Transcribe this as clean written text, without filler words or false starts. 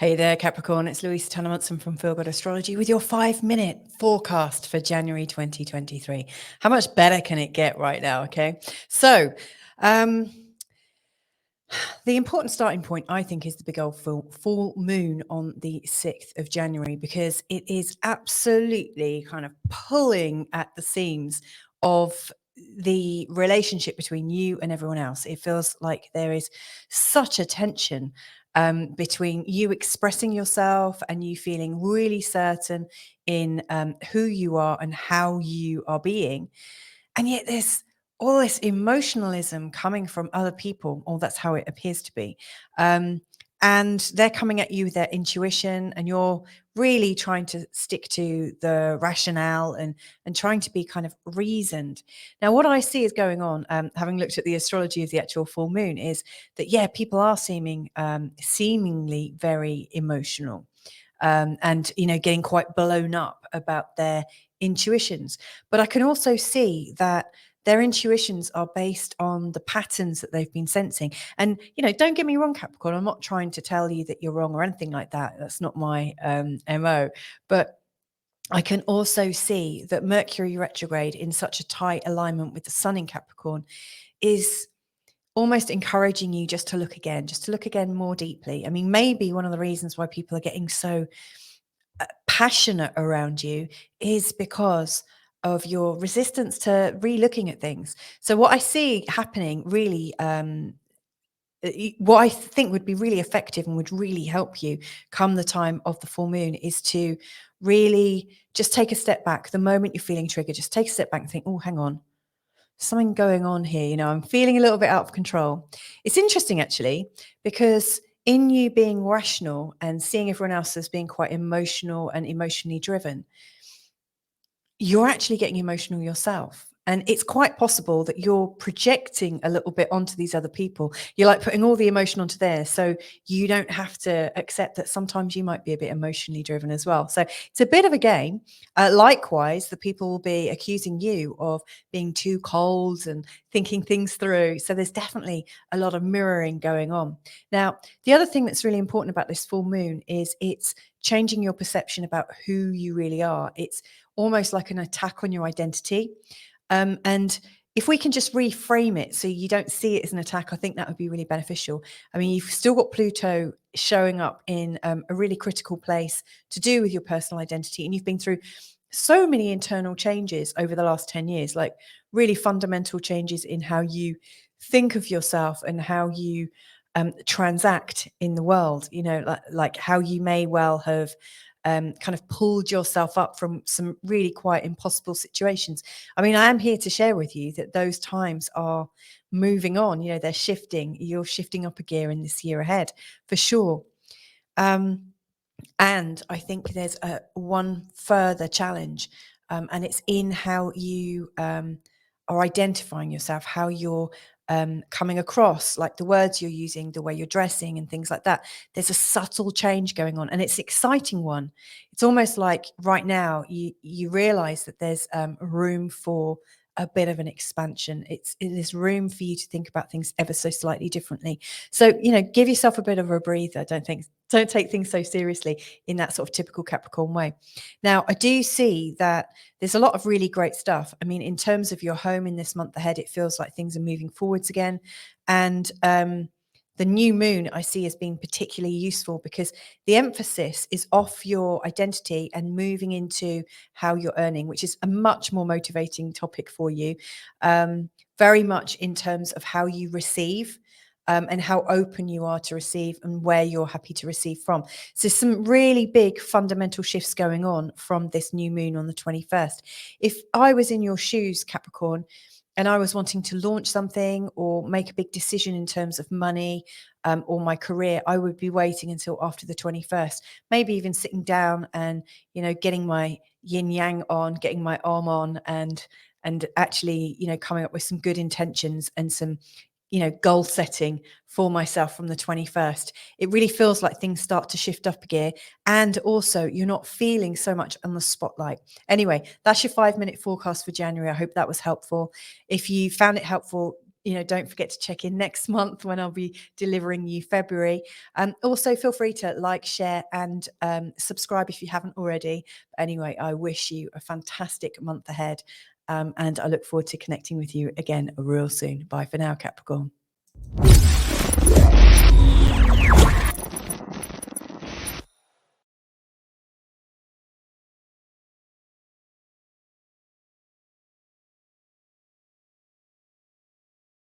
Hey there, Capricorn. It's Louisa Munson from Feel Good Astrology with your 5-minute forecast for January 2023. How much better can it get right now? Okay. So, the important starting point, I think, is the big old full moon on the 6th of January, because it is absolutely kind of pulling at the seams of the relationship between you and everyone else. It feels like there is such a tension between you expressing yourself and you feeling really certain in who you are and how you are being. And yet there's all this emotionalism coming from other people, or that's how it appears to be. Um, and they're coming at you with their intuition, and you're really trying to stick to the rationale and trying to be kind of reasoned. Now, what I see is going on, having looked at the astrology of the actual full moon, is that people are seemingly very emotional, and getting quite blown up about their intuitions. But I can also see that their intuitions are based on the patterns that they've been sensing. And, don't get me wrong, Capricorn, I'm not trying to tell you that you're wrong or anything like that. That's not my MO. But I can also see that Mercury retrograde in such a tight alignment with the sun in Capricorn is almost encouraging you just to look again more deeply. I mean, maybe one of the reasons why people are getting so passionate around you is because of your resistance to re-looking at things. So what I see happening really, what I think would be really effective and would really help you come the time of the full moon, is to really just take a step back. The moment you're feeling triggered, just take a step back and think, oh, hang on, something going on here. I'm feeling a little bit out of control. It's interesting, actually, because in you being rational and seeing everyone else as being quite emotional and emotionally driven, you're actually getting emotional yourself. And it's quite possible that you're projecting a little bit onto these other people. You're like putting all the emotion onto there. So you don't have to accept that sometimes you might be a bit emotionally driven as well. So it's a bit of a game. Likewise, the people will be accusing you of being too cold and thinking things through. So there's definitely a lot of mirroring going on. Now, the other thing that's really important about this full moon is it's changing your perception about who you really are. It's almost like an attack on your identity. And if we can just reframe it so you don't see it as an attack, I think that would be really beneficial. I mean, you've still got Pluto showing up in a really critical place to do with your personal identity. And you've been through so many internal changes over the last 10 years, like really fundamental changes in how you think of yourself and how you transact in the world, like how you may well have kind of pulled yourself up from some really quite impossible situations. I mean, I am here to share with you that those times are moving on. They're shifting. You're shifting up a gear in this year ahead, for sure. And I think there's one further challenge, and it's in how you are identifying yourself, how you're coming across, like the words you're using, the way you're dressing and things like that. There's a subtle change going on, and it's an exciting one. It's almost like right now you realize that there's room for a bit of an expansion. It is room for you to think about things ever so slightly differently. So, give yourself a bit of a breather. Don't take things so seriously in that sort of typical Capricorn way. Now, I do see that there's a lot of really great stuff. I mean, in terms of your home in this month ahead, it feels like things are moving forwards again. And the new moon I see as being particularly useful because the emphasis is off your identity and moving into how you're earning, which is a much more motivating topic for you. Very much in terms of how you receive. And how open you are to receive and where you're happy to receive from. So some really big fundamental shifts going on from this new moon on the 21st. If I was in your shoes, Capricorn, and I was wanting to launch something or make a big decision in terms of money or my career, I would be waiting until after the 21st, maybe even sitting down and, getting my yin yang on, getting my arm on and actually, coming up with some good intentions and some goal setting for myself from the 21st. It really feels like things start to shift up a gear. And also you're not feeling so much on the spotlight. Anyway, that's your 5-minute forecast for January. I hope that was helpful. If you found it helpful, don't forget to check in next month when I'll be delivering you February. Also, feel free to like, share, and subscribe if you haven't already. But anyway, I wish you a fantastic month ahead. And I look forward to connecting with you again real soon. Bye for now, Capricorn.